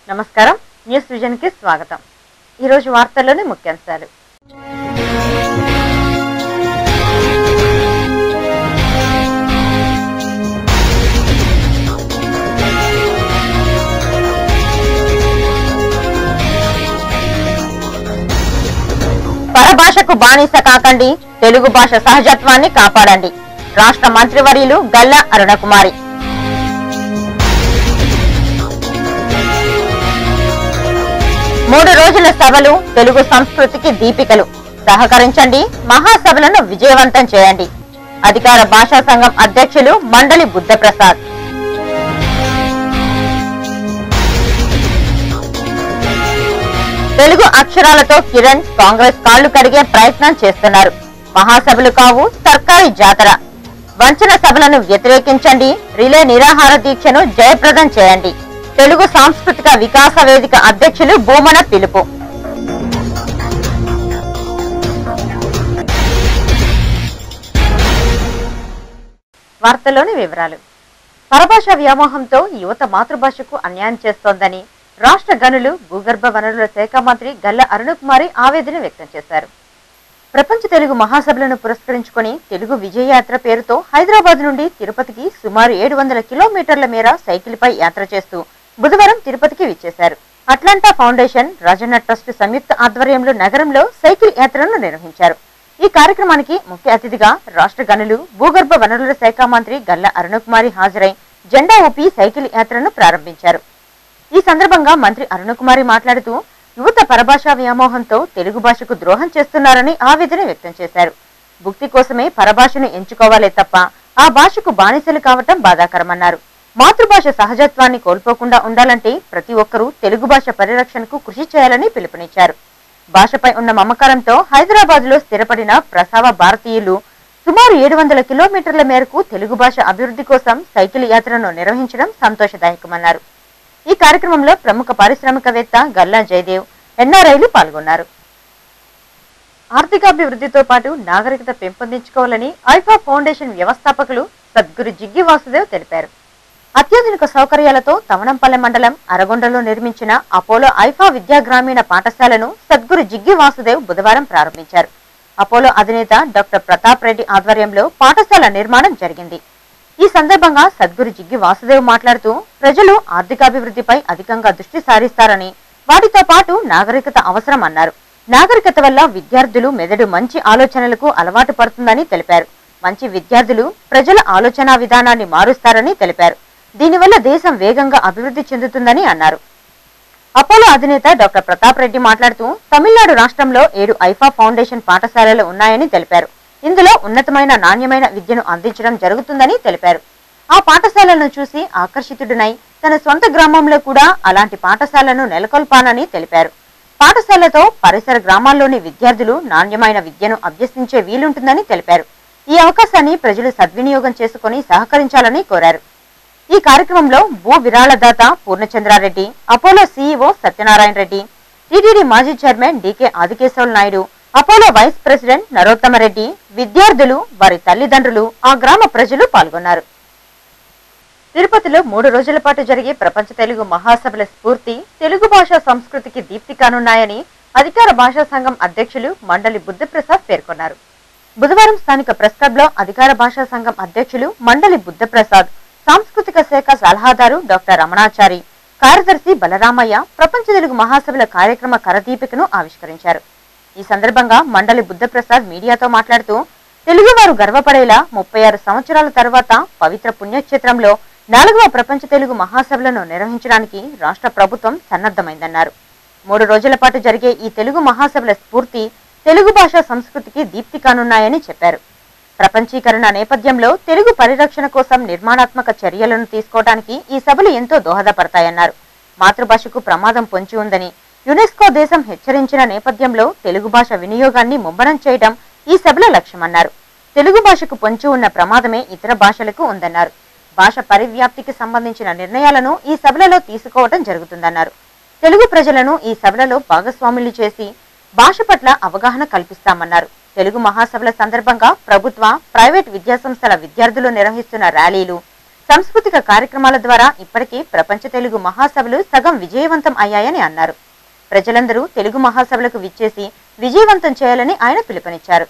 నమస్కారం news vision కి స్వాగతం। ఈ రోజు వార్తల్లోని ముఖ్యాంశాలు। పరభాషకు బానిస కాకండి, తెలుగు భాష సహజత్వాన్ని కాపాడండి। రాష్ట్ర మంత్రివర్యులు గల్లా అరుణకుమారి। మూడు రోజుల సభలు తెలుగు సంస్కృతికి దీపికలు, సహకరించండి, మహాసభలను విజయవంతం చేయండి। అధికార భాషా సంఘం అధ్యక్షులు మండలి బుద్ధప్రసాద్। తెలుగు అక్షరాలతో కిరణ్ కాంగ్రెస్ కాళ్లు కడిగే ప్రయత్నం చేస్తున్నారు। మహాసభలు కావు సర్కారీ జాతర, వంచన సభలను వ్యతిరేకించండి, రిలే నిరాహార దీక్షను జయప్రదం చేయండి। తెలుగు సాంస్కృతిక వికాస వేదిక అధ్యక్షులు భూమన పిలుపు। వార్తల్లోని వివరాలు। పరభాష వ్యామోహంతో యువత మాతృభాషకు అన్యాయం చేస్తోందని రాష్ట్ర గనులు భూగర్భ వనరుల శాఖ మంత్రి గల్లా అరుణకుమారి ఆవేదన వ్యక్తం చేశారు। ప్రపంచ తెలుగు మహాసభలను పురస్కరించుకుని తెలుగు విజయయాత్ర పేరుతో హైదరాబాద్ నుండి తిరుపతికి సుమారు 700 కిలోమీటర్ల మేర సైకిల్ పై యాత్ర చేస్తూ బుధవారం తిరుపతికి విచ్చేశారు। అట్లాంటా ఫౌండేషన్, రాజన్న ట్రస్ట్ సంయుక్త ఆధ్వర్యంలో నగరంలో సైకిల్ యాత్రను నిర్వహించారు। ఈ కార్యక్రమానికి ముఖ్య అతిథిగా రాష్ట్ర గనులు భూగర్భ వనరుల శాఖ మంత్రి గల్లా అరుణకుమారి హాజరై జెండా ఊపి సైకిల్ యాత్రను ప్రారంభించారు। ఈ సందర్భంగా మంత్రి అరుణకుమారి మాట్లాడుతూ యువత పరభాషా వ్యామోహంతో తెలుగు భాషకు ద్రోహం చేస్తున్నారని ఆవేదన వ్యక్తం చేశారు। భుక్తి కోసమే పరభాషను ఎంచుకోవాలే తప్ప ఆ భాషకు బానిసలు కావటం బాధాకరమన్నారు। మాతృభాష సహజత్వాన్ని కోల్పోకుండా ఉండాలంటే ప్రతి ఒక్కరూ తెలుగు భాష పరిరక్షణకు కృషి చేయాలని పిలుపునిచ్చారు। భాషపై ఉన్న మమకారంతో హైదరాబాద్ లో స్థిరపడిన ప్రసావ భారతీయులు సుమారు 700 కిలోమీటర్ల మేరకు తెలుగు భాష అభివృద్ధి కోసం సైకిల్ యాత్రను నిర్వహించడం సంతోషదాయకమన్నారు। ఈ కార్యక్రమంలో ప్రముఖ పారిశ్రామికవేత్త గల్లా జయదేవ్, ఎన్ఆర్ఐలు పాల్గొన్నారు। ఆర్థికాభివృద్ధితో పాటు నాగరికత పెంపొందించుకోవాలని ఐఫా ఫౌండేషన్ వ్యవస్థాపకులు సద్గురు జిగ్గి వాసుదేవ్ తెలిపారు। అత్యాధునిక సౌకర్యాలతో తవణంపల్లె మండలం అరగొండలో నిర్మించిన అపోలో ఐఫా విద్యా గ్రామీణ పాఠశాలను సద్గురు జిగ్గి వాసుదేవ్ బుధవారం ప్రారంభించారు। అపోలో అధినేత డాక్టర్ ప్రతాప్ రెడ్డి ఆధ్వర్యంలో పాఠశాల నిర్మాణం జరిగింది। ఈ సందర్భంగా సద్గురు జిగ్గి వాసుదేవ్ మాట్లాడుతూ ప్రజలు ఆర్థికాభివృద్ధిపై అధికంగా దృష్టి సారిస్తారని, వాటితో పాటు నాగరికత అవసరం అన్నారు। నాగరికత వల్ల విద్యార్థులు మెదడు మంచి ఆలోచనలకు అలవాటు పడుతుందని తెలిపారు। మంచి విద్యార్థులు ప్రజల ఆలోచన విధానాన్ని మారుస్తారని తెలిపారు। దీనివల్ల దేశం వేగంగా అభివృద్ధి చెందుతుందని అన్నారు। అపోలో అధినేత డాక్టర్ ప్రతాప్ రెడ్డి మాట్లాడుతూ తమిళనాడు రాష్ట్రంలో 7 ఐఫా ఫౌండేషన్ పాఠశాలలు ఉన్నాయని తెలిపారు। ఇందులో ఉన్నతమైన నాణ్యమైన విద్యను అందించడం జరుగుతుందని తెలిపారు। ఆ పాఠశాలను చూసి ఆకర్షితుడినై తన సొంత గ్రామంలో కూడా అలాంటి పాఠశాలను నెలకొల్పానని తెలిపారు। పాఠశాలతో పరిసర గ్రామాల్లోని విద్యార్థులు నాణ్యమైన విద్యను అభ్యసించే వీలుంటుందని తెలిపారు। ఈ అవకాశాన్ని ప్రజలు సద్వినియోగం చేసుకుని సహకరించాలని కోరారు। ఈ కార్యక్రమంలో భూ విరాళదాత Purnachandra Reddy, Apollo CEO Satyanarayana Reddy, TTD మాజీ chairman DK Adikesavula Naidu, Apollo vice president Narottama Reddy, విద్యార్థులు, వారి తల్లిదండ్రులు, ఆ గ్రామ ప్రజలు పాల్గొన్నారు। తిరుపతిలో 3 రోజుల పాటు జరిగే ప్రపంచ తెలుగు మహాసభల స్ఫూర్తి తెలుగు భాషా సంస్కృతికి దీప్తి కానున్నాయని అధికార భాషా సంఘం అధ్యక్షులు మండలి బుద్ధప్రసాద్ పేర్కొన్నారు। బుధవారం స్థానిక ప్రెస్ క్లబ్ లో అధికార భాషా సంఘం అధ్యక్షులు మండలి బుద్ధప్రసాద్, సాంస్కృతిక శాఖ సలహాదారు డాక్టర్ రమణాచారి, కార్యదర్శి బలరామయ్య ప్రపంచ తెలుగు మహాసభల కార్యక్రమ కరదీపికను ఆవిష్కరించారు। ఈ సందర్భంగా మండలి బుద్ధప్రసాద్ మీడియాతో మాట్లాడుతూ తెలుగువారు గర్వపడేలా 36 సంవత్సరాల తర్వాత పవిత్ర పుణ్యక్షేత్రంలో 4వ ప్రపంచ తెలుగు మహాసభలను నిర్వహించడానికి రాష్ట్ర ప్రభుత్వం సన్నద్ధమైందన్నారు। 3 రోజుల పాటు జరిగే ఈ తెలుగు మహాసభల స్ఫూర్తి తెలుగు భాషా సంస్కృతికి దీప్తి కానున్నాయని చెప్పారు। ప్రపంచీకరణ నేపథ్యంలో తెలుగు పరిరక్షణ కోసం నిర్మాణాత్మక చర్యలను తీసుకోవడానికి ఈ సభలు ఎంతో దోహదపడతాయన్నారు। మాతృభాషకు ప్రమాదం పొంచి ఉందని యునెస్కో దేశం హెచ్చరించిన నేపథ్యంలో తెలుగు భాష వినియోగాన్ని ముమ్మరం చేయడం ఈ సభల లక్ష్యమన్నారు। తెలుగు భాషకు పొంచి ఉన్న ప్రమాదమే ఇతర భాషలకు ఉందన్నారు। భాష పరివ్యాప్తికి సంబంధించిన నిర్ణయాలను ఈ సభలలో తీసుకోవడం జరుగుతుందన్నారు। తెలుగు ప్రజలను ఈ సభలలో భాగస్వాములు చేసి భాష పట్ల అవగాహన కల్పిస్తామన్నారు। తెలుగు మహాసభల సందర్భంగా ప్రభుత్వ, ప్రైవేట్ విద్యాసంస్థల విద్యార్థులు నిర్వహిస్తున్న ర్యాలీలు, సాంస్కృతిక కార్యక్రమాల ద్వారా ఇప్పటికే ప్రపంచ తెలుగు మహాసభలు సగం విజయవంతం అయ్యాయని అన్నారు. ప్రజలందరూ తెలుగు మహాసభలకు విచ్చేసి విజయవంతం చేయాలని ఆయన పిలుపునిచ్చారు.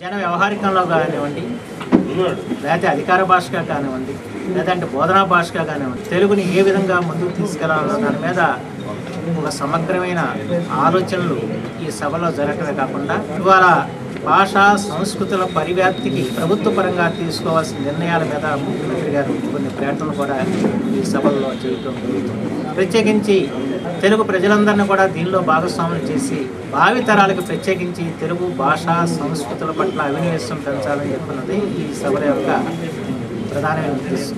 జన వ్యవహారికంలో కానివ్వండి, లేకపోతే అధికార భాషగా కానివ్వండి, లేదంటే బోధనా భాషగా కానివ్వండి, తెలుగుని ఏ విధంగా ముందుకు తీసుకెళ్లాలో దాని మీద ఒక సమగ్రమైన ఆలోచనలు ఈ సభలో జరగడమే కాకుండా ఇవాళ భాషా సంస్కృతుల పరివ్యాప్తికి ప్రభుత్వ పరంగా తీసుకోవాల్సిన నిర్ణయాల మీద ముఖ్యమంత్రి గారు కొన్ని ప్రకటనలు కూడా ఈ సభల్లో చేయటం జరుగుతుంది. ప్రత్యేకించి తెలుగు ప్రజలందరినీ కూడా దీనిలో భాగస్వాములు చేసి భావితరాలకు ప్రత్యేకించి తెలుగు భాషా సంస్కృతుల పట్ల అవినివేశం పెంచాలని చెప్పున్నది ఈ సభల యొక్క ప్రధానమైన ఉద్దేశం.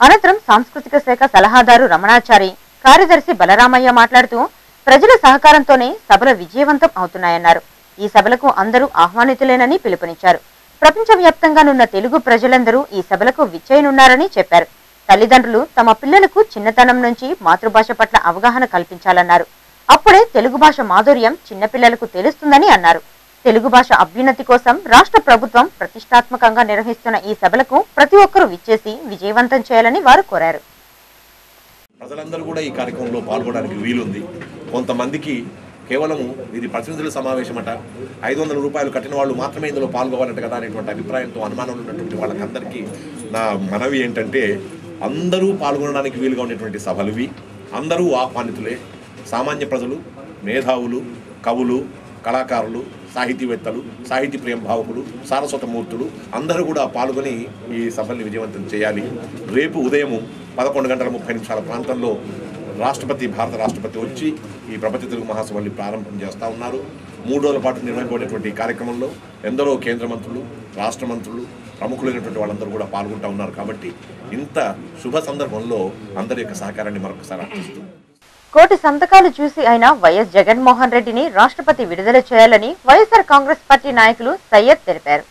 అనంతరం సాంస్కృతిక శాఖ సలహాదారు రమణాచారి, కార్యదర్శి బలరామయ్య మాట్లాడుతూ ప్రజల సహకారంతోనే సభలు విజయవంతం అవుతున్నాయన్నారు. ఈ సభలకు అందరూ ఆహ్వానితులేనని పిలుపునిచ్చారు. ప్రపంచవ్యాప్తంగానున్న తెలుగు ప్రజలందరూ ఈ సభలకు విచ్చేయనున్నారని చెప్పారు. తల్లిదండ్రులు తమ పిల్లలకు చిన్నతనం నుంచి మాతృభాష పట్ల అవగాహన కల్పించాలన్నారు. అప్పుడే తెలుగు భాష మాధుర్యం చిన్నపిల్లలకు తెలుస్తుందని అన్నారు. తెలుగు భాష అభ్యున్నతి కోసం రాష్ట్ర ప్రభుత్వం ప్రతిష్టాత్మకంగా నిర్వహిస్తున్న ఈ సభలకు ప్రతి ఒక్కరూ విచ్చేసి విజయవంతం చేయాలని వారు కోరారు. ప్రజలందరూ కూడా ఈ కార్యక్రమంలో పాల్గొనడానికి వీలుంది. కొంతమందికి కేవలం ఇది ప్రతినిధుల సమావేశమట, 500 రూపాయలు కట్టిన వాళ్ళు మాత్రమే ఇందులో పాల్గొవాలంట కదా అనేటువంటి అభిప్రాయంతో అనుమానం ఉన్నటువంటి వాళ్ళకందరికీ నా మనవి ఏంటంటే, అందరూ పాల్గొనడానికి వీలుగా ఉండేటువంటి సభలు ఇవి. అందరూ ఆహ్వానితులే. సామాన్య ప్రజలు, మేధావులు, కవులు, కళాకారులు, సాహితీవేత్తలు, సాహితీ ప్రేమ భావకులు, సారస్వతమూర్తులు అందరూ కూడా పాల్గొని ఈ సభల్ని విజయవంతం చేయాలి. రేపు ఉదయం 11:30 ప్రాంతంలో భారత రాష్ట్రపతి వచ్చి ఈ ప్రపంచ తెలుగు మహాసభల్ని ప్రారంభం చేస్తూ ఉన్నారు. 3 రోజుల పాటు నిర్వహింపబడేటువంటి కార్యక్రమంలో ఎందరో కేంద్ర మంత్రులు, రాష్ట్ర మంత్రులు, ప్రముఖులైనటువంటి వాళ్ళందరూ కూడా పాల్గొంటూ ఉన్నారు. కాబట్టి ఇంత శుభ సందర్భంలో అందరి యొక్క సహకారాన్ని మరొకసారి ఆశిస్తూ, కోటి సంతకాలు చూసి అయినా వైఎస్ జగన్మోహన్ రెడ్డిని రాష్ట్రపతి విడుదల చేయాలని వైఎస్ఆర్ కాంగ్రెస్ పార్టీ నాయకులు సయ్యద్ తెలిపారు.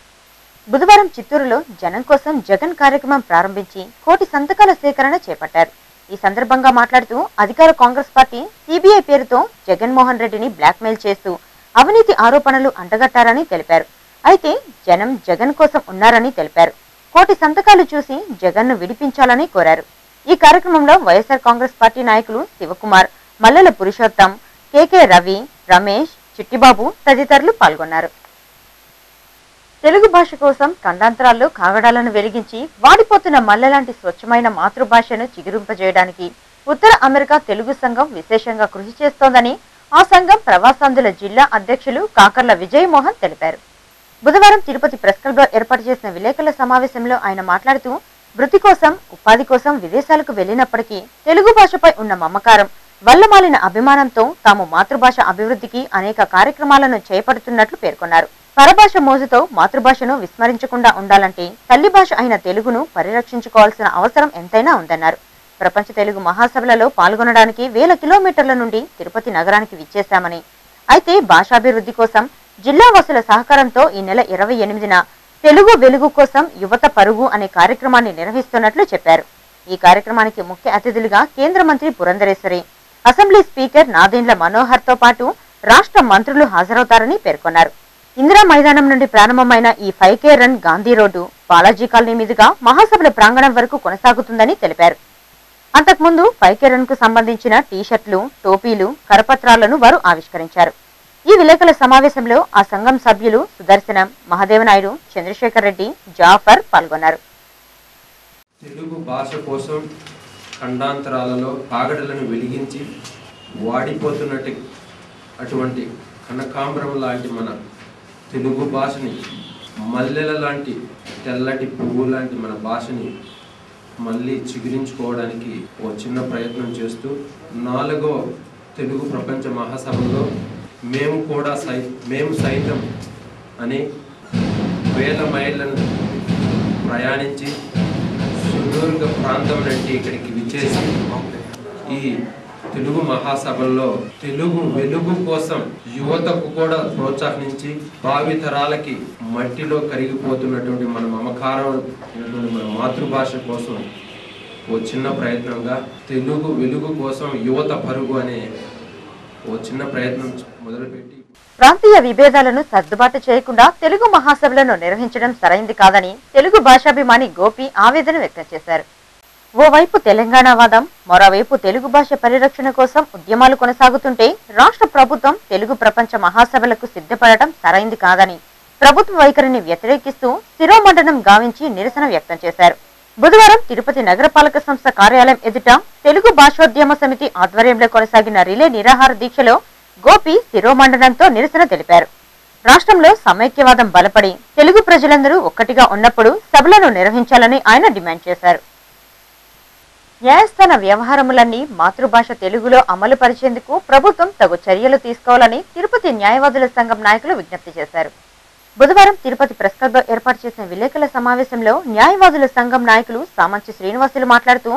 బుధవారం చిత్తూరులో జనం కోసం జగన్ కార్యక్రమం ప్రారంభించి కోటి సంతకాల సేకరణ చేపట్టారు. ఈ సందర్భంగా మాట్లాడుతూ అధికార కాంగ్రెస్ పార్టీ సిబిఐ పేరుతో జగన్మోహన్ రెడ్డిని బ్లాక్మెయిల్ చేస్తూ అవినీతి ఆరోపణలు అంటగట్టారని తెలిపారు. అయితే జనం జగన్ కోసం ఉన్నారని తెలిపారు. కోటి సంతకాలు చూసి జగన్ను విడిపించాలని కోరారు. ఈ కార్యక్రమంలో వైఎస్ఆర్ కాంగ్రెస్ పార్టీ నాయకులు శివకుమార్, మల్లెల పురుషోత్తం, కెకే రవి, రమేష్, చిట్టిబాబు తదితరులు పాల్గొన్నారు. తెలుగు భాష కోసం ఖండాంతరాల్లో కాగడాలను వెలిగించి వాడిపోతున్న మల్లెలాంటి స్వచ్ఛమైన మాతృభాషను చిగురింపజేయడానికి ఉత్తర అమెరికా తెలుగు సంఘం విశేషంగా కృషి చేస్తోందని ఆ సంఘం ప్రవాసాంధ్రుల జిల్లా అధ్యక్షులు కాకర్ల విజయమోహన్ తెలిపారు. బుధవారం తిరుపతి ప్రెస్ క్లబ్ లో ఏర్పాటు చేసిన విలేకరుల సమావేశంలో ఆయన మాట్లాడుతూ వృత్తి కోసం, ఉపాధి కోసం విదేశాలకు వెళ్లినప్పటికీ తెలుగు భాషపై ఉన్న మమకారం, వల్లమాలిన అభిమానంతో తాము మాతృభాష అభివృద్ధికి అనేక కార్యక్రమాలను చేపడుతున్నట్లు పేర్కొన్నారు. పరభాష మోజుతో మాతృభాషను విస్మరించకుండా ఉండాలంటే తల్లి భాష అయిన తెలుగును పరిరక్షించుకోవాల్సిన అవసరం ఎంతైనా ఉందన్నారు. ప్రపంచ తెలుగు మహాసభలలో పాల్గొనడానికి 1000 కిలోమీటర్ల నుండి తిరుపతి నగరానికి విచ్చేశామని, అయితే భాషాభివృద్ధి కోసం జిల్లా వాసుల సహకారంతో ఈ నెల 28న తెలుగు వెలుగు కోసం యువత పరుగు అనే కార్యక్రమాన్ని నిర్వహిస్తున్నట్లు చెప్పారు. ఈ కార్యక్రమానికి ముఖ్య అతిథులుగా కేంద్ర మంత్రి పురంధరేశ్వరి, అసెంబ్లీ స్పీకర్ నాదెండ్ల మనోహర్ తో పాటు రాష్ట్ర మంత్రులు హాజరవుతారని పేర్కొన్నారు. ఇందిరా మైదానం నుండి ప్రారంభమైన ఈ 5K run Gandhi road Balaji colony మీదుగా మహాసభల ప్రాంగణం వరకు కొనసాగుతుందని తెలిపారు. అంతకుముందు 5K రన్ కు సంబంధించిన టీషర్ట్లు, టోపీలు, కరపత్రాలను వారు ఆవిష్కరించారు. ఈ విలేకరుల సమావేశంలో ఆ సంఘం సభ్యులు సుదర్శనం, మహదేవనాయుడు, చంద్రశేఖర్ రెడ్డి, జాఫర్ పాల్గొన్నారు. తెలుగు భాష కోసం ఖండాంతరాలలో కాగడలను వెలిగించి వాడిపోతున్నట్టు అటువంటి కనకాంబరం లాంటి మన తెలుగు భాషని, మల్లెల లాంటి తెల్లటి పువ్వు లాంటి మన భాషని మళ్ళీ చిగురించుకోవడానికి ఓ చిన్న ప్రయత్నం చేస్తూ 4వ తెలుగు ప్రపంచ మహాసభలో మేము సైతం అని 1000 మైళ్ళను ప్రయాణించి సుదూర్ఘ ప్రాంతం నుండి ఇక్కడికి విచ్చేసి ఈ తెలుగు మహాసభల్లో తెలుగు వెలుగు కోసం యువతకు కూడా ప్రోత్సహించి భావితరాలకి మట్టిలో కరిగిపోతున్నటువంటి మన మమకారం మన మాతృభాష కోసం ఓ చిన్న ప్రయత్నంగా తెలుగు వెలుగు కోసం యువత పరుగు అనే ఓ చిన్న ప్రయత్నం మొదలుపెట్టి ప్రాంతీయ విభేదాలను సర్దుబాటు చేయకుండా తెలుగు మహాసభలను నిర్వహించడం సరైంది కాదని తెలుగు భాషాభిమాని గోపి ఆవేదన వ్యక్తం చేశారు. ఓవైపు తెలంగాణ వాదం, మరోవైపు తెలుగు భాష పరిరక్షణ కోసం ఉద్యమాలు కొనసాగుతుంటే రాష్ట్ర ప్రభుత్వం తెలుగు ప్రపంచ మహాసభలకు సిద్ధపడటం సరైంది కాదని ప్రభుత్వ వైఖరిని వ్యతిరేకిస్తూ శిరోమండనం గావించి నిరసన వ్యక్తం చేశారు. బుధవారం తిరుపతి నగరపాలక సంస్థ కార్యాలయం ఎదుట తెలుగు భాషోద్యమ సమితి ఆధ్వర్యంలో కొనసాగిన రిలే నిరాహార దీక్షలో గోపి శిరోమండనంతో నిరసన తెలిపారు. రాష్ట్రంలో సమైక్యవాదం బలపడి తెలుగు ప్రజలందరూ ఒక్కటిగా ఉన్నప్పుడు సభలను నిర్వహించాలని ఆయన డిమాండ్ చేశారు. న్యాయస్థాన వ్యవహారములన్నీ మాతృభాష తెలుగులో అమలు పరిచేందుకు ప్రభుత్వం తగు చర్యలు తీసుకోవాలని తిరుపతి న్యాయవాదుల సంఘం నాయకులు విజ్ఞప్తి చేశారు. బుధవారం తిరుపతి ప్రెస్ క్లబ్లో ఏర్పాటు చేసిన విలేకరుల సమావేశంలో న్యాయవాదుల సంఘం నాయకులు సామంచి శ్రీనివాసులు మాట్లాడుతూ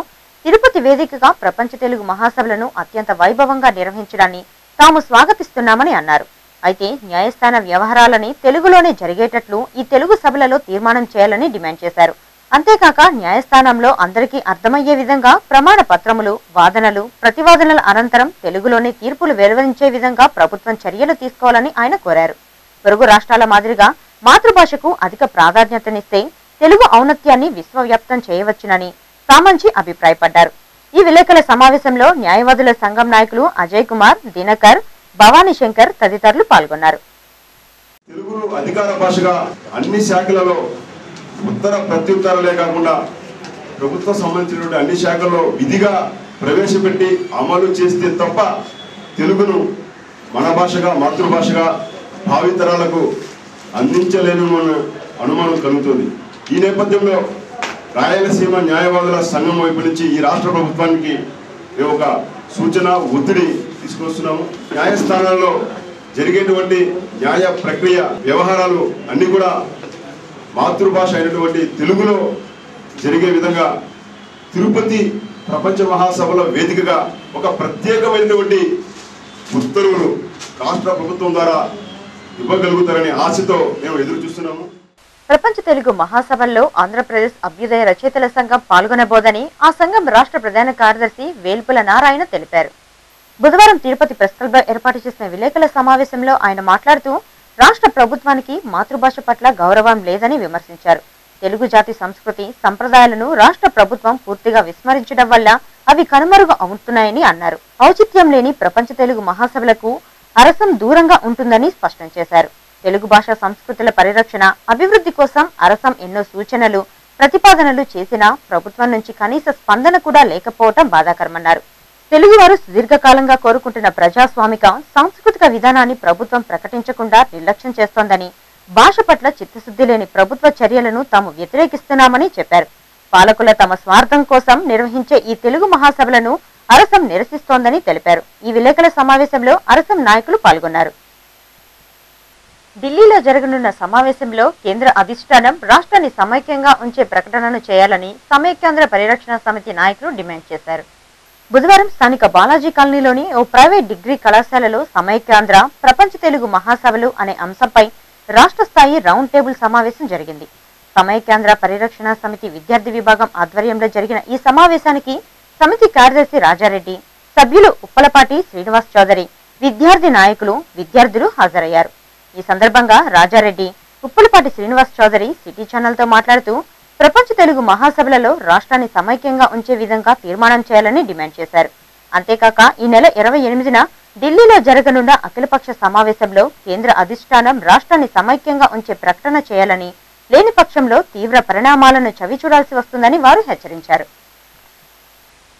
తిరుపతి వేదికగా ప్రపంచ తెలుగు మహాసభలను అత్యంత వైభవంగా నిర్వహించడాన్ని తాము స్వాగతిస్తున్నామని అన్నారు. అయితే న్యాయస్థాన వ్యవహారాలని తెలుగులోనే జరిగేటట్లు ఈ తెలుగు సభలలో తీర్మానం చేయాలని డిమాండ్ చేశారు. అంతేకాక న్యాయస్థానంలో అందరికీ అర్థమయ్యే విధంగా ప్రమాణ పత్రములు, వాదనలు, ప్రతివాదనల అనంతరం తెలుగులోనే తీర్పులు వెలువరించే విధంగా ప్రభుత్వం చర్యలు తీసుకోవాలని ఆయన కోరారు. పొరుగు రాష్ట్రాల మాదిరిగా మాతృభాషకు అధిక ప్రాధాన్యతనిస్తే తెలుగు ఔన్నత్యాన్ని విశ్వవ్యాప్తం చేయవచ్చునని సామంచి అభిప్రాయపడ్డారు. ఈ విలేకరుల సమావేశంలో న్యాయవాదుల సంఘం నాయకులు అజయ్ కుమార్, దినకర్, భవానీ శంకర్ తదితరులు పాల్గొన్నారు. తెలుగును అధికార భాషగా అన్ని శాఖలలో ఉత్తర ప్రత్యుత్తరాలే కాకుండా ప్రభుత్వం సంబంధించినటువంటి అన్ని శాఖల్లో విధిగా ప్రవేశపెట్టి అమలు చేస్తే తప్ప తెలుగును మన భాషగా, మాతృభాషగా భావితరాలకు అందించలేమన్న అనుమానం కలుగుతుంది. ఈ నేపథ్యంలో రాయలసీమ న్యాయవాదుల సంఘం వైపు నుంచి ఈ రాష్ట్ర ప్రభుత్వానికి మేము ఒక సూచన, ఒత్తిడి తీసుకొస్తున్నాము. న్యాయస్థానాల్లో జరిగేటువంటి న్యాయ ప్రక్రియ వ్యవహారాలు అన్ని కూడా మాతృభాష అయినటువంటి తెలుగులో జరిగే విధంగా తిరుపతి ప్రపంచ మహాసభల వేదికగా ఒక ప్రత్యేకమైనటువంటి ఉత్తర్వులు రాష్ట్ర ప్రభుత్వం ద్వారా ఇవ్వగలుగుతారనే ఆశతో మేము ఎదురు చూస్తున్నాము. ప్రపంచ తెలుగు మహాసభల్లో ఆంధ్రప్రదేశ్ అభ్యుదయ రచయితల సంఘం పాల్గొనబోదని ఆ సంఘం రాష్ట్ర ప్రధాన కార్యదర్శి వేల్పుల నారాయణ తెలిపారు. బుధవారం తిరుపతి ప్రెస్ క్లబ్లో ఏర్పాటు చేసిన విలేకరుల సమావేశంలో ఆయన మాట్లాడుతూ రాష్ట్ర ప్రభుత్వానికి మాతృభాష పట్ల గౌరవం లేదని విమర్శించారు. తెలుగు జాతి సంస్కృతి, సంప్రదాయాలను రాష్ట్ర ప్రభుత్వం పూర్తిగా విస్మరించడం వల్ల అవి కనుమరుగు అవుతున్నాయని అన్నారు. ఔచిత్యం లేని ప్రపంచ తెలుగు మహాసభలకు అరసం దూరంగా ఉంటుందని స్పష్టం చేశారు. తెలుగు భాష సంస్కృతుల పరిరక్షణ, అభివృద్ధి కోసం అరసం ఎన్నో సూచనలు, ప్రతిపాదనలు చేసినా ప్రభుత్వం నుంచి కనీస స్పందన కూడా లేకపోవటం బాధాకరమన్నారు. తెలుగువారు సుదీర్ఘకాలంగా కోరుకుంటున్న ప్రజాస్వామిక, సాంస్కృతిక విధానాన్ని ప్రభుత్వం ప్రకటించకుండా నిర్లక్ష్యం చేస్తోందని, భాష పట్ల చిత్తశుద్ధి లేని ప్రభుత్వ చర్యలను తాము వ్యతిరేకిస్తున్నామని చెప్పారు. పాలకుల తమ స్వార్థం కోసం నిర్వహించే ఈ తెలుగు మహాసభలను అరసం నిరసిస్తోందని తెలిపారు. ఈ విలేకరుల సమావేశంలో అరసం నాయకులు పాల్గొన్నారు. ఢిల్లీలో జరగనున్న సమావేశంలో కేంద్ర అధిష్టానం రాష్ట్రాన్ని సమైక్యంగా ఉంచే ప్రకటనను చేయాలని సమైక్యాంధ్ర పరిరక్షణ సమితి నాయకులు డిమాండ్ చేశారు. బుధవారం స్థానిక బాలాజీ కాలనీలోని ఓ ప్రైవేట్ డిగ్రీ కళాశాలలో సమైక్యాంధ్ర ప్రపంచ తెలుగు మహాసభలు అనే అంశంపై రాష్ట్ర స్థాయి రౌండ్ టేబుల్ సమావేశం జరిగింది. సమైక్యాంధ్ర పరిరక్షణ సమితి విద్యార్థి విభాగం ఆధ్వర్యంలో జరిగిన ఈ సమావేశానికి సమితి కార్యదర్శి రాజారెడ్డి, సభ్యులు ఉప్పలపాటి శ్రీనివాస్ చౌదరి, విద్యార్థి నాయకులు, విద్యార్థులు హాజరయ్యారు. ఈ సందర్భంగా రాజారెడ్డి, ఉప్పలపాటి శ్రీనివాస్ చౌదరి సిటీ ఛానల్తో మాట్లాడుతూ ప్రపంచ తెలుగు మహాసభలలో రాష్ట్రాన్ని సమైక్యంగా ఉంచే విధంగా తీర్మానం చేయాలని డిమాండ్ చేశారు. అంతేకాక ఈ నెల 28న ఢిల్లీలో జరగనున్న అఖిలపక్ష సమావేశంలో కేంద్ర అధిష్టానం రాష్ట్రాన్ని సమైక్యంగా ఉంచే ప్రకటన చేయాలని, లేని పక్షంలో తీవ్ర పరిణామాలను చవిచూడాల్సి వస్తుందని వారు హెచ్చరించారు.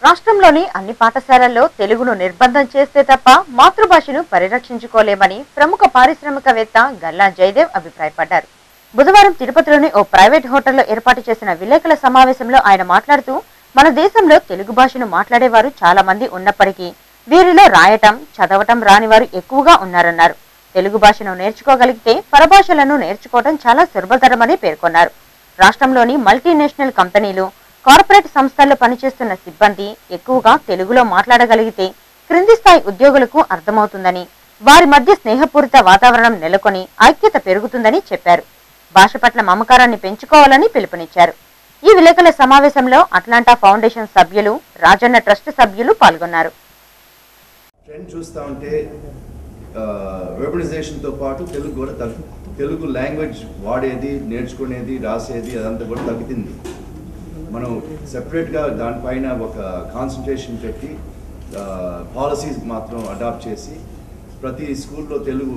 రాష్ట్రంలోని అన్ని పాఠశాలల్లో తెలుగును నిర్బంధం చేస్తే తప్ప మాతృభాషను పరిరక్షించుకోలేమని ప్రముఖ పారిశ్రామికవేత్త గల్లా జయదేవ్ అభిప్రాయపడ్డారు. బుధవారం తిరుపతిలోని ఓ ప్రైవేట్ హోటల్లో ఏర్పాటు చేసిన విలేకరుల సమావేశంలో ఆయన మాట్లాడుతూ మన దేశంలో తెలుగు భాషను మాట్లాడేవారు చాలా మంది ఉన్నప్పటికీ వీరిలో రాయటం, చదవటం రాని వారు ఎక్కువగా ఉన్నారన్నారు. తెలుగు భాషను నేర్చుకోగలిగితే పరభాషలను నేర్చుకోవడం చాలా సులభతరమని పేర్కొన్నారు. రాష్ట్రంలోని మల్టీనేషనల్ కంపెనీలు, కార్పొరేట్ సంస్థల్లో పనిచేస్తున్న సిబ్బంది ఎక్కువగా తెలుగులో మాట్లాడగలిగితే క్రింది స్థాయి ఉద్యోగులకు అర్థమవుతుందని, వారి మధ్య స్నేహపూరిత వాతావరణం నెలకొని ఐక్యత పెరుగుతుందని చెప్పారు. భాష పట్ల మమకారాన్ని పెంచుకోవాలని పిలుపునిచ్చారు. ఈ విలేకరుల సమావేశంలో అట్లాంటా ఫౌండేషన్ సభ్యులు, రాజన్న ట్రస్ట్ సభ్యులు పాల్గొన్నారు. ట్రెండ్ చూస్తూ ఉంటే వెర్బలైజేషన్తో పాటు తెలుగు కూడా తెలుగు లాంగ్వేజ్ వాడేది, నేర్చుకునేది, రాసేది అదంతా కూడా తగ్గుతుంది. మనం సెపరేట్గా దానిపైన ఒక కాన్సన్ట్రేషన్ పెట్టి పాలసీస్ మాత్రం అడాప్ట్ చేసి ప్రతి స్కూల్లో తెలుగు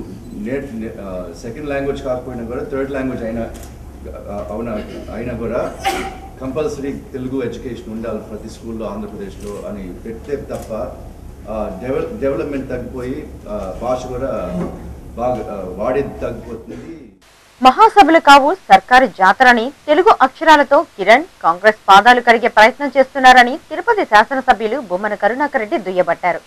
సెకండ్ లాంగ్వేజ్ కాకపోయినా కూడా థర్డ్ లాంగ్వేజ్ అయినా కూడా కంపల్సరీ తెలుగు ఎడ్యుకేషన్ ఉండాలి ప్రతి స్కూల్లో ఆంధ్రప్రదేశ్లో అని పెడితే తప్ప డెవలప్మెంట్ తగ్గిపోయి భాష కూడా బాగా వాడేది తగ్గిపోతుంది. మహాసభలు కావు సర్కారు జాతరని తెలుగు అక్షరాలతో కిరణ్ కాంగ్రెస్ పాదాలు కడిగే ప్రయత్నం చేస్తున్నారని తిరుపతి శాసనసభ్యులు బొమ్మన కరుణాకర్ రెడ్డి దుయ్యబట్టారు.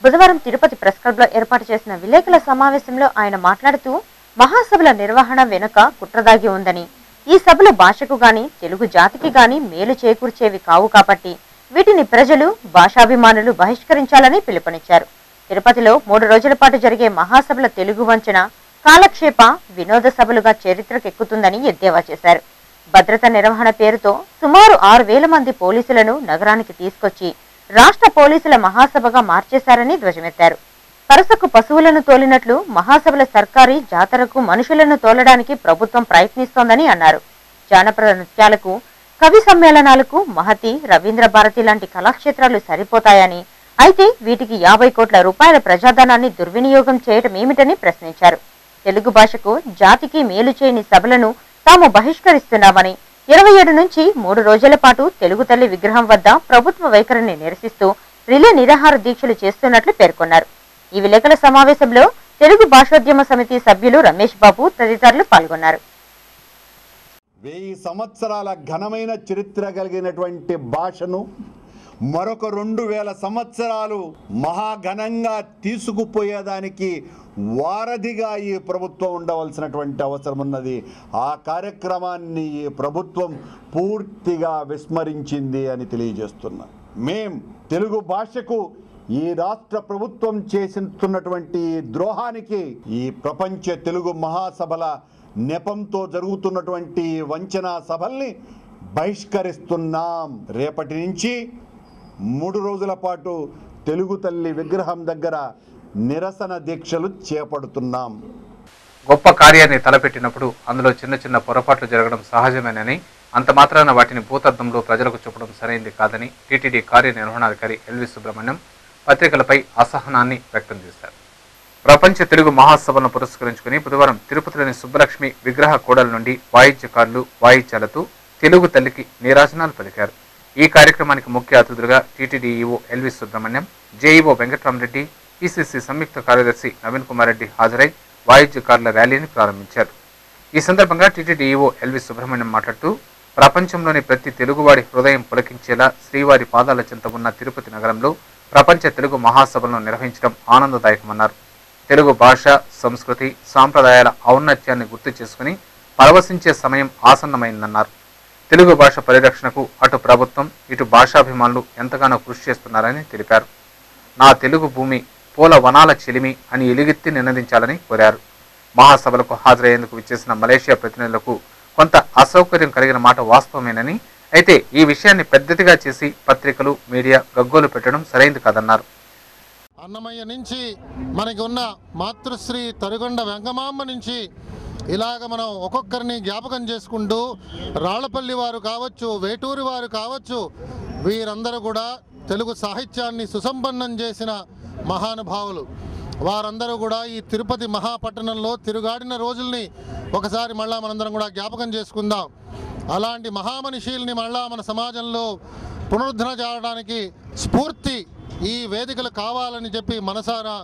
బుధవారం తిరుపతి ప్రెస్ క్లబ్ లో ఏర్పాటు చేసిన విలేకరుల సమావేశంలో ఆయన మాట్లాడుతూ మహాసభల నిర్వహణ వెనుక కుట్రదాగి ఉందని, ఈ సభలు భాషకు గాని తెలుగు జాతికి గాని మేలు చేకూర్చేవి కావు కాబట్టి వీటిని ప్రజలు భాషాభిమానులు బహిష్కరించాలని పిలుపునిచ్చారు. తిరుపతిలో 3 రోజుల పాటు జరిగే మహాసభల తెలుగు వంచన కాలక్షేప వినోద సభలుగా చరిత్రకెక్కుతుందని ఎద్దేవా చేశారు. భద్రత నిర్వహణ పేరుతో సుమారు 6,000 మంది పోలీసులను నగరానికి తీసుకొచ్చి రాష్ట్ర పోలీసుల మహాసభగా మార్చేశారని ధ్వజమెత్తారు. పరసకు పశువులను తోలినట్లు మహాసభల సర్కారీ జాతరకు మనుషులను తోలడానికి ప్రభుత్వం ప్రయత్నిస్తోందని అన్నారు. జానపద నృత్యాలకు, కవి సమ్మేళనాలకు మహతి, రవీంద్ర భారతి లాంటి కళాక్షేత్రాలు సరిపోతాయని, అయితే వీటికి 50 కోట్ల రూపాయల ప్రజాధనాన్ని దుర్వినియోగం చేయటం ఏమిటని ప్రశ్నించారు. తెలుగు భాషకు జాతికి మేలు చేయని సభలను తాము బహిష్కరిస్తున్నామని, 27 నుంచి 3 రోజుల పాటు తెలుగు తల్లి విగ్రహం వద్ద ప్రభుత్వ వైఖరిని నిరసిస్తూ రిలే నిరాహార దీక్షలు చేస్తున్నట్లు పేర్కొన్నారు. ఈ విలేకరుల సమావేశంలో తెలుగు భాషోద్యమ సమితి సభ్యులు రమేష్ బాబు తదితరులు పాల్గొన్నారు. 1000 సంవత్సరాల ఘనమైన చరిత్ర కలిగినటువంటి భాషను మరొక 2000 సంవత్సరాలు మహాఘనంగా తీసుకుపోయేదానికి వారధిగా ఈ ప్రభుత్వం ఉండవలసినటువంటి అవసరం ఉన్నది. ఆ కార్యక్రమాన్ని ఈ ప్రభుత్వం పూర్తిగా విస్మరించింది అని తెలియజేస్తున్నా. మేం తెలుగు భాషకు ఈ రాష్ట్ర ప్రభుత్వం చేస్తున్నటువంటి ద్రోహానికి ఈ ప్రపంచ తెలుగు మహాసభల నెపంతో జరుగుతున్నటువంటి వంచనా సభల్ని బహిష్కరిస్తున్నాం. రేపటి నుంచి 3 రోజుల పాటు తెలుగు తల్లి విగ్రహం దగ్గర నిరసన దీక్షలు చేపడుతున్నాం. గొప్ప కార్యాన్ని తలపెట్టినప్పుడు అందులో చిన్న చిన్న పొరపాట్లు జరగడం సహజమేనని, అంత మాత్రాన వాటిని భూతద్దంలో ప్రజలకు చూపడం సరైంది కాదని టీటీడీ కార్యనిర్వహణాధికారి ఎల్వి సుబ్రహ్మణ్యం పత్రికలపై అసహనాన్ని వ్యక్తం చేశారు. ప్రపంచ తెలుగు మహాసభలను పురస్కరించుకుని బుధవారం తిరుపతిలోని సుబ్బలక్ష్మి విగ్రహ కూడల నుండి వాయిద్యకారులు వాయిద్యాలతో తెలుగు తల్లికి నీరాజనాలు పలికారు. ఈ కార్యక్రమానికి ముఖ్య అతిథులుగా TTD EO LV Subrahmanyam, JEO Venkatarama Reddy, PCC సంయుక్త కార్యదర్శి నవీన్ కుమార్ రెడ్డి హాజరై వాయిద్యకారుల ర్యాలీని ప్రారంభించారు. ఈ సందర్భంగా టీటీడీ ఈవో ఎల్వి సుబ్రహ్మణ్యం మాట్లాడుతూ ప్రపంచంలోని ప్రతి తెలుగువాడి హృదయం పులకించేలా శ్రీవారి పాదాల చెంత ఉన్న తిరుపతి నగరంలో ప్రపంచ తెలుగు మహాసభలను నిర్వహించడం ఆనందదాయకమన్నారు. తెలుగు భాష, సంస్కృతి, సాంప్రదాయాల ఔన్నత్యాన్ని గుర్తు చేసుకుని పరవశించే సమయం ఆసన్నమైందన్నారు. తెలుగు భాష పరిరక్షణకు అటు ప్రభుత్వం, ఇటు భాషాభిమానులు ఎంతగానో కృషి చేస్తున్నారని తెలిపారు. నా తెలుగు భూమి పూల వనాల చెలిమి అని ఎలుగెత్తి నినదించాలని కోరారు. మహాసభలకు హాజరయ్యేందుకు విచ్చేసిన మలేషియా ప్రతినిధులకు కొంత అసౌకర్యం కలిగిన మాట వాస్తవమేనని, అయితే ఈ విషయాన్ని పెద్దదిగా చేసి పత్రికలు, మీడియా గగ్గోలు పెట్టడం సరైంది కాదన్నారు. అన్నమయ్య నుంచి మనకి ఉన్న మాతృశ్రీ తరుగొండ వెంగమాంబ నుంచి ఇలాగ మనం ఒక్కొక్కరిని జ్ఞాపకం చేసుకుంటూ రాళ్లపల్లి వారు కావచ్చు, వేటూరి వారు కావచ్చు, వీరందరూ కూడా తెలుగు సాహిత్యాన్ని సుసంపన్నం చేసిన మహానుభావులు. వారందరూ కూడా ఈ తిరుపతి మహాపట్టణంలో తిరుగాడిన రోజుల్ని ఒకసారి మళ్ళా మనందరం కూడా జ్ఞాపకం చేసుకుందాం. అలాంటి మహామనిషీల్ని మళ్ళా మన సమాజంలో పునరుద్ధరణ చేయడానికి స్ఫూర్తి ఈ వేదికలు కావాలని చెప్పి మనసారా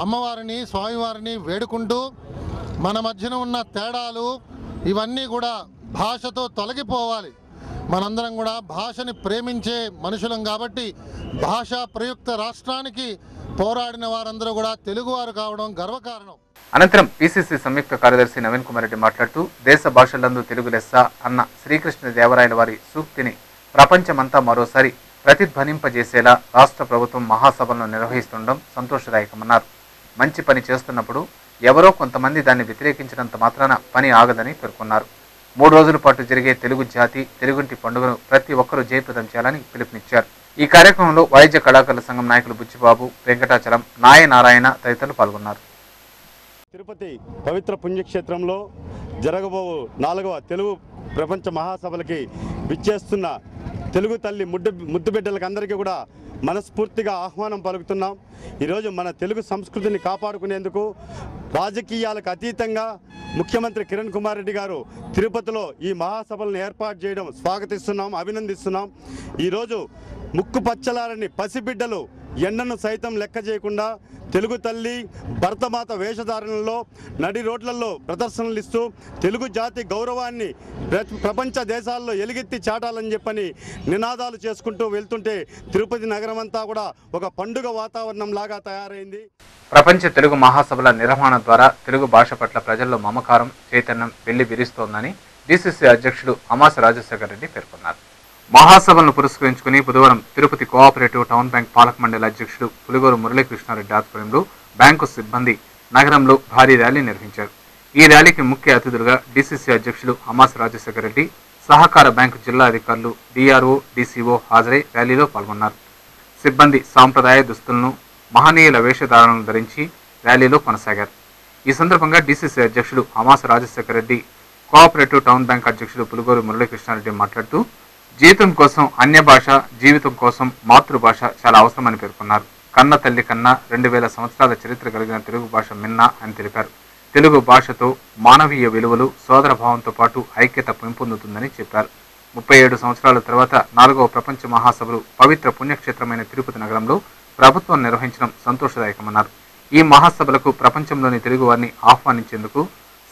అమ్మవారిని, స్వామివారిని వేడుకుంటూ మన మధ్యన ఉన్న తేడాలు ఇవన్నీ కూడా భాషతో తొలగిపోవాలి. మనందరం కూడా భాషని ప్రేమించే మనుషులం కాబట్టి భాషా ప్రయుక్త రాష్ట్రానికి పోరాడిన వారందరూ కూడా తెలుగువారు కావడం గర్వకారణం. అనంతరం పిసిసి సంయుక్త కార్యదర్శి నవీన్ కుమార్ రెడ్డి మాట్లాడుతూ దేశ భాషలందు తెలుగు లెస్స అన్న శ్రీకృష్ణ దేవరాయల వారి సూక్తిని ప్రపంచమంతా మరోసారి ప్రతిధ్వనింపజేసేలా రాష్ట్ర ప్రభుత్వం మహాసభలను నిర్వహిస్తుండడం సంతోషదాయకమన్నారు. మంచి పని చేస్తున్నప్పుడు ఎవరో కొంతమంది దాన్ని వ్యతిరేకించినంత మాత్రాన పని ఆగదని పేర్కొన్నారు. 3 రోజుల పాటు జరిగే తెలుగు జాతి, తెలుగుంటి పండుగను ప్రతి ఒక్కరూ జయప్రదం చేయాలని పిలుపునిచ్చారు. ఈ కార్యక్రమంలో వాయిద్య కళాకారుల సంఘం నాయకులు బుచ్చిబాబు, వెంకటాచలం, నారాయణ తదితరులు పాల్గొన్నారు. తిరుపతి పవిత్ర పుణ్యక్షేత్రంలో జరగబో 4వ తెలుగు ప్రపంచ మహాసభలకి విచ్చేస్తున్న తెలుగు తల్లి ముద్దు బిడ్డలకు అందరికీ కూడా మనస్ఫూర్తిగా ఆహ్వానం పలుకుతున్నాం. ఈరోజు మన తెలుగు సంస్కృతిని కాపాడుకునేందుకు రాజకీయాలకు అతీతంగా ముఖ్యమంత్రి కిరణ్ కుమార్ రెడ్డి గారు తిరుపతిలో ఈ మహాసభలను ఏర్పాటు చేయడం స్వాగతిస్తున్నాం, అభినందిస్తున్నాం. ఈరోజు ముక్కు పచ్చలారని పసిబిడ్డలు ఎండను సైతం లెక్క చేయకుండా తెలుగు తల్లి భరతమాత వేషధారణలో నడి రోడ్లలో ప్రదర్శనలు ఇస్తూ తెలుగు జాతి గౌరవాన్ని ప్రపంచ దేశాల్లో ఎలుగెత్తి చాటాలని చెప్పని నినాదాలు చేసుకుంటూ వెళ్తుంటే తిరుపతి నగరం అంతా కూడా ఒక పండుగ వాతావరణం లాగా తయారైంది. ప్రపంచ తెలుగు మహాసభల నిర్వహణ ద్వారా తెలుగు భాష పట్ల ప్రజల్లో మమకారం, చైతన్యం వెళ్లి విరుస్తోందని డీసీసీ అధ్యక్షుడు అమాస రాజశేఖర రెడ్డి పేర్కొన్నారు. మహాసభలను పురస్కరించుకుని బుధవారం తిరుపతి కోఆపరేటివ్ టౌన్ బ్యాంక్ పాలక మండలి అధ్యక్షుడు పులిగోరు మురళీకృష్ణారెడ్డి ఆధ్వర్యంలో బ్యాంకు సిబ్బంది నగరంలో భారీ ర్యాలీ నిర్వహించారు. ఈ ర్యాలీకి ముఖ్య అతిథులుగా డీసీసీ అధ్యక్షుడు అమాస రాజశేఖర రెడ్డి, సహకార బ్యాంకు జిల్లా అధికారులు, డిఆర్ఓ, డీసీఓ హాజరై ర్యాలీలో పాల్గొన్నారు. సిబ్బంది సాంప్రదాయ దుస్తులను, మహనీయుల వేషధారణను ధరించి ర్యాలీలో కొనసాగారు. ఈ సందర్భంగా డీసీసీ అధ్యక్షుడు Amasa Rajasekhara Reddy, cooperative town bank అధ్యక్షుడు పులిగోరు మురళీకృష్ణారెడ్డి మాట్లాడుతూ జీవితం కోసం అన్య భాష, జీవితం కోసం మాతృభాష చాలా అవసరమని పేర్కొన్నారు. కన్న తల్లి కన్నా 2000 సంవత్సరాల చరిత్ర కలిగిన తెలుగు భాష మిన్నా అని తెలిపారు. తెలుగు భాషతో మానవీయ విలువలు, సోదరభావంతో పాటు ఐక్యత పెంపొందుతుందని చెప్పారు. 37 సంవత్సరాల తర్వాత 4వ ప్రపంచ మహాసభలు పవిత్ర పుణ్యక్షేత్రమైన తిరుపతి నగరంలో ప్రభుత్వం నిర్వహించడం సంతోషదాయకమన్నారు. ఈ మహాసభలకు ప్రపంచంలోని తెలుగు వారిని ఆహ్వానించేందుకు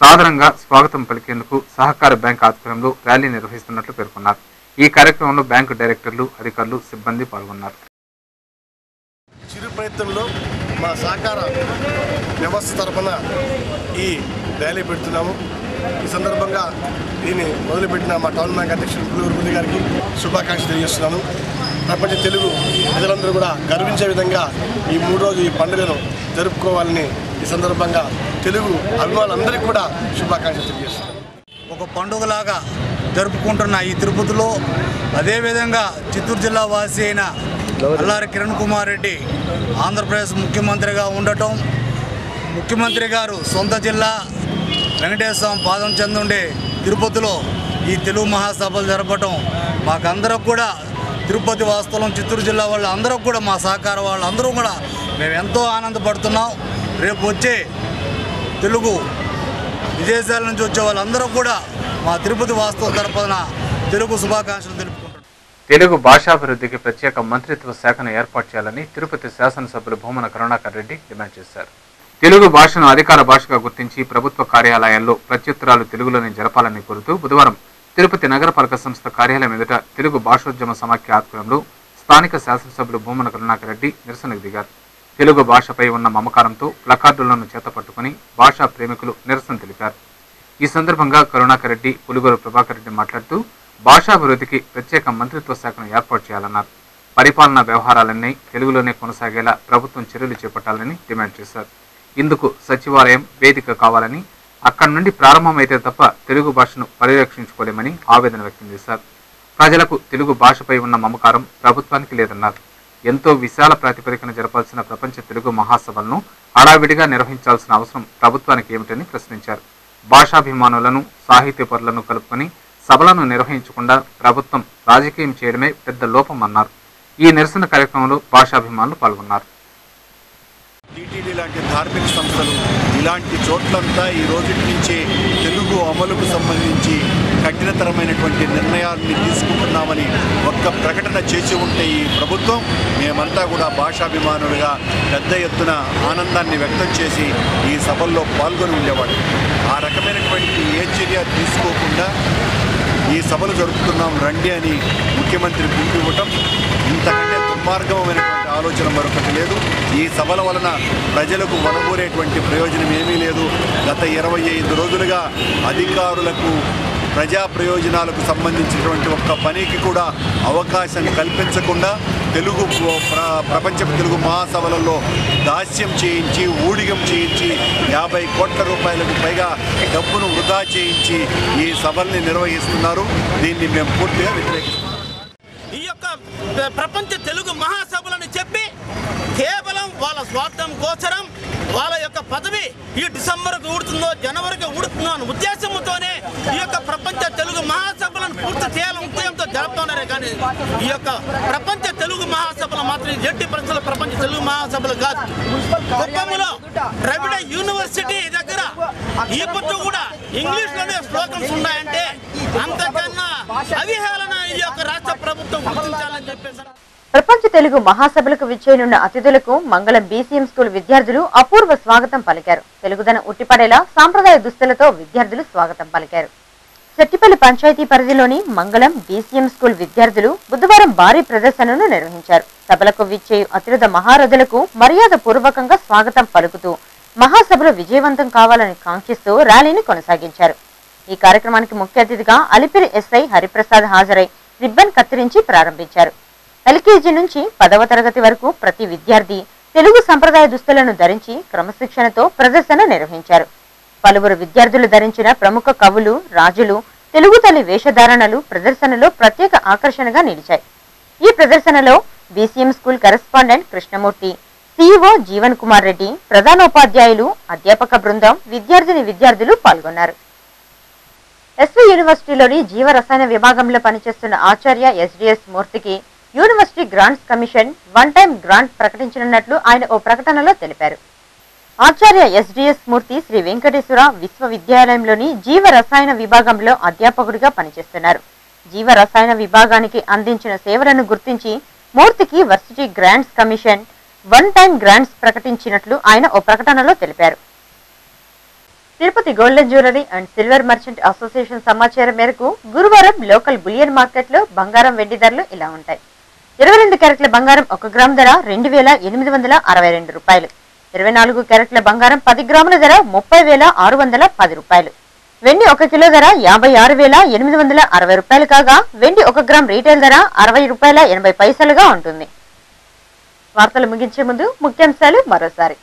సాదరంగా స్వాగతం పలికేందుకు సహకార బ్యాంక్ ఆధ్వర్యంలో ర్యాలీ నిర్వహిస్తున్నట్లు పేర్కొన్నారు. ఈ కార్యక్రమంలో బ్యాంకు డైరెక్టర్లు, అధికారులు, సిబ్బంది పాల్గొన్నారు. చిరు ప్రయత్నంలో మా సహకార వ్యవస్థ తరఫున ఈ ర్యాలీ పెడుతున్నాము. ఈ సందర్భంగా దీన్ని మొదలుపెట్టిన మా టౌన్ బ్యాంక్ అధ్యక్షుడు పులిగోరు మురళి గారికి శుభాకాంక్షలు తెలియజేస్తున్నాను. ప్రపంచ తెలుగు ప్రజలందరూ కూడా గర్వించే విధంగా ఈ 3 రోజు ఈ పండుగను జరుపుకోవాలని ఈ సందర్భంగా తెలుగు అభిమానులందరికీ కూడా శుభాకాంక్షలు తెలియజేస్తున్నాను. ఒక పండుగలాగా జరుపుకుంటున్న ఈ తిరుపతిలో అదేవిధంగా చిత్తూరు జిల్లా వాసి అయిన అల్లారి కిరణ్ కుమార్ రెడ్డి ఆంధ్రప్రదేశ్ ముఖ్యమంత్రిగా ఉండటం, ముఖ్యమంత్రి గారు సొంత జిల్లా వెంకటేశ్వరం పాదం చెందుండే తిరుపతిలో ఈ తెలుగు మహాసభలు జరపటం మాకందరూ కూడా తిరుపతి వాస్తవం చిత్తూరు జిల్లా వాళ్ళు అందరూ కూడా మా సహకార వాళ్ళు అందరూ కూడా మేము ఎంతో ఆనందపడుతున్నాం. రేపు వచ్చే తెలుగు విదేశాల నుంచి వచ్చే వాళ్ళందరూ కూడా మా తిరుపతి వాస్తవం తరపున తెలుగు శుభాకాంక్షలు తెలుపుకుంటున్నాం. తెలుగు భాషాభివృద్ధికి ప్రత్యేక మంత్రిత్వ శాఖను ఏర్పాటు చేయాలని తిరుపతి శాసనసభ్యులు భూమన కరుణాకర్ రెడ్డి డిమాండ్ చేశారు. తెలుగు భాషను అధికార భాషగా గుర్తించి ప్రభుత్వ కార్యాలయాల్లో ప్రత్యుత్తరాలు తెలుగులోనే జరపాలని కోరుతూ బుధవారం తిరుపతి నగరపాలక సంస్థ కార్యాలయం ఎదుట తెలుగు భాషోద్యమ సమాఖ్య ఆధ్వర్యంలో స్థానిక శాసనసభ్యులు భూమన కరుణాకర్ రెడ్డి నిరసనకు దిగారు. తెలుగు భాషపై ఉన్న మమకారంతో ప్లకార్డులను చేతపట్టుకుని భాషా ప్రేమికులు నిరసన తెలిపారు. ఈ సందర్భంగా కరుణాకర్ రెడ్డి, పులిగోరు ప్రభాకర్ రెడ్డి మాట్లాడుతూ భాషాభివృద్ధికి ప్రత్యేక మంత్రిత్వ శాఖను ఏర్పాటు చేయాలన్నారు. పరిపాలనా వ్యవహారాలన్నీ తెలుగులోనే కొనసాగేలా ప్రభుత్వం చర్యలు చేపట్టాలని డిమాండ్ చేశారు. ఇందుకు సచివాలయం వేదిక కావాలని, అక్కడి నుండి ప్రారంభమైతే తప్ప తెలుగు భాషను పరిరక్షించుకోలేమని ఆవేదన వ్యక్తం చేశారు. ప్రజలకు తెలుగు భాషపై ఉన్న మమకారం ప్రభుత్వానికి లేదన్నారు. ఎంతో విశాల ప్రాతిపదికన జరపాల్సిన ప్రపంచ తెలుగు మహాసభలను హడావిడిగా నిర్వహించాల్సిన అవసరం ప్రభుత్వానికి ఏమిటని ప్రశ్నించారు. భాషాభిమానులను, సాహిత్యపరులను కలుపుకొని సభలను నిర్వహించకుండా ప్రభుత్వం రాజకీయం చేయడమే పెద్ద లోపం అన్నారు. ఈ నిరసన కార్యక్రమంలో భాషాభిమానులు పాల్గొన్నారు. టీటీడీ లాంటి ధార్మిక సంస్థలు ఇలాంటి చోట్లంతా ఈ రోజు నుంచి తెలుగు అమలుకు సంబంధించి కఠినతరమైనటువంటి నిర్ణయాన్ని తీసుకుంటున్నామని ఒక్క ప్రకటన చేసి ఉంటే ఈ ప్రభుత్వం మేమంతా కూడా భాషాభిమానులుగా పెద్ద ఎత్తున ఆనందాన్ని వ్యక్తం చేసి ఈ సభల్లో పాల్గొని ఉండేవాడు. ఆ రకమైనటువంటి ఏ చర్య తీసుకోకుండా ఈ సభలు జరుపుతున్నాం రండి అని ముఖ్యమంత్రి పిలుపువ్వటం ఇంతకంటే దుర్మార్గమైనటువంటి ఆలోచన మరొకటి లేదు. ఈ సభల వలన ప్రజలకు వనగూరేటువంటి ప్రయోజనం ఏమీ లేదు. గత 25 రోజులుగా అధికారులకు ప్రజా ప్రయోజనాలకు సంబంధించినటువంటి ఒక్క పనికి కూడా అవకాశం కల్పించకుండా ప్రపంచ తెలుగు మహాసభలలో దాస్యం చేయించి, ఊడిగం చేయించి 50 కోట్ల రూపాయలకు పైగా డబ్బును వృధా చేయించి ఈ సభల్ని నిర్వహిస్తున్నారు. దీన్ని మేము పూర్తిగా వ్యతిరేకిస్తున్నాం. ఈ యొక్క ప్రపంచ తెలుగు మహాసభలను చెప్పి కేవలం వాళ్ళ స్వార్థం గోచరం వాళ్ళ యొక్క పదవి ఈ డిసెంబర్కి ఊడుతుందో జనవరికి ఊడుతుందో అనే ఉద్దేశంతోనే ఈ యొక్క ప్రపంచ తెలుగు మహాసభలను పూర్తి చేయాలని ఉద్దేశంతో జరుపుతున్నారే కానీ ఈ యొక్క ప్రపంచ తెలుగు మహాసభలు మాత్రం ఎట్టి పరిస్థితుల్లో ప్రపంచ తెలుగు మహాసభలు కాదు. కుప్పంలో ద్రవిడ యూనివర్సిటీ దగ్గర ఈ పొద్దు కూడా ఇంగ్లీష్లోనే స్లోగన్స్ ఉన్నాయంటే అంతకన్నా అవిహేళన ఈ యొక్క రాష్ట్ర ప్రభుత్వం గుర్తించాలని చెప్పేసి ప్రపంచ తెలుగు మహాసభలకు విచ్చేయనున్న అతిథులకు మంగళం బీసీఎం స్కూల్ విద్యార్థులు అపూర్వ స్వాగతం పలికారు. తెలుగుదన ఉట్టిపడేలా సాంప్రదాయ దుస్తులతో విద్యార్థులు స్వాగతం పలికారు. సెట్టిపల్లి పంచాయతీ పరిధిలోని మంగళం బీసీఎం స్కూల్ విద్యార్థులు బుధవారం భారీ ప్రదర్శనను నిర్వహించారు. సభలకు విచ్చేయు అతిరథ మహారథులకు మర్యాద పూర్వకంగా స్వాగతం పలుకుతూ మహాసభలు విజయవంతం కావాలని కాంక్షిస్తూ ర్యాలీని కొనసాగించారు. ఈ కార్యక్రమానికి ముఖ్య అతిథిగా అలిపిరి ఎస్ఐ హరిప్రసాద్ హాజరై రిబ్బన్ కత్తిరించి ప్రారంభించారు. ఎల్కేజీ నుంచి 10వ తరగతి వరకు ప్రతి విద్యార్థి తెలుగు సంప్రదాయ దుస్తులను ధరించి క్రమశిక్షణతో ప్రదర్శన నిర్వహించారు. పలువురు విద్యార్థులు ధరించిన ప్రముఖ కవులు, రాజులు, తెలుగు తల్లి వేషధారణలు ప్రదర్శనలో ప్రత్యేక ఆకర్షణగా నిలిచాయి. ఈ ప్రదర్శనలో BCM school correspondent Krishnamurthy, CEO Jeevan Kumar Reddy, ప్రధానోపాధ్యాయులు, అధ్యాపక బృందం, విద్యార్థులు పాల్గొన్నారు. ఎస్వి యూనివర్సిటీలోని జీవ రసాయన విభాగంలో పనిచేస్తున్న ఆచార్య ఎస్డిఎస్ మూర్తికి university grants commission 1 time grant ప్రకటించనున్నట్లు ఆయన ఓ ప్రకటనలో తెలిపారు. ఆచార్య ఎస్డిఎస్ మూర్తి శ్రీ వెంకటేశ్వర విశ్వవిద్యాలయంలోని జీవ రసాయన విభాగంలో అధ్యాపకుడిగా పనిచేస్తున్నారు. జీవ రసాయన విభాగానికి అందించిన సేవలను గుర్తించి మూర్తికి varsity grants commission 1 time grants ప్రకటించినట్లు ఆయన ఓ ప్రకటనలో తెలిపారు. Tirupati golden jewellery and silver merchant association సమాచారం మేరకు గురువారం లోకల్ బులియన్ మార్కెట్లో బంగారం, వెండి ధరలు ఇలా ఉంటాయి. 22 క్యారెట్ల బంగారం 1 గ్రామ్ ధర 2,862 రూపాయలు. 24 క్యారెట్ల బంగారం 10 గ్రాముల ధర 30,610 రూపాయలు. వెండి 1 కిలో ధర 56,860 రూపాయలు కాగా వెండి 1 గ్రామ్ రీటైల్ ధర 60 రూపాయల 80 పైసలుగా ఉంటుంది. వార్తలు ముగించే ముందు ముఖ్యాంశాలు మరోసారి.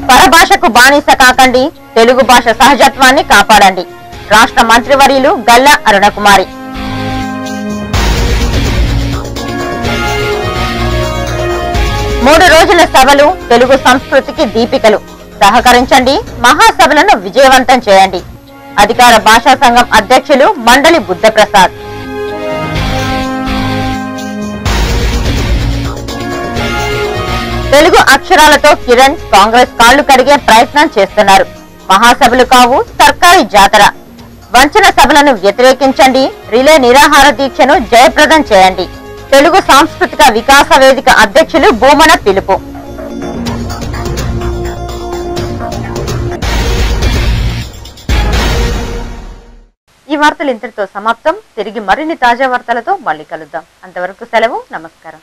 పరభాషకు బానిస కాకండి, తెలుగు భాష సహజత్వాన్ని కాపాడండి. రాష్ట్ర మంత్రివర్యులు గల్లా అరుణకుమారి. మూడు రోజుల సభలు తెలుగు సంస్కృతికి దీపికలు. సహకరించండి, మహాసభలను విజయవంతం చేయండి. అధికార భాషా సంఘం అధ్యక్షులు మండలి బుద్ధప్రసాద్. తెలుగు అక్షరాలతో కిరణ్ కాంగ్రెస్ కాళ్లు కడిగే ప్రయత్నం చేస్తున్నారు. మహాసభలు కావు, సర్కారీ జాతర. వంచన సభలను వ్యతిరేకించండి, రిలే నిరాహార దీక్షను జయప్రదం చేయండి. తెలుగు సాంస్కృతిక వికాస వేదిక అధ్యక్షులు భూమన పిలుపు. ఈ వార్తలు ఇంతటితో సమాప్తం. తిరిగి మరిన్ని తాజా వార్తలతో మళ్ళీ కలుద్దాం. అంతవరకు సెలవు, నమస్కారం.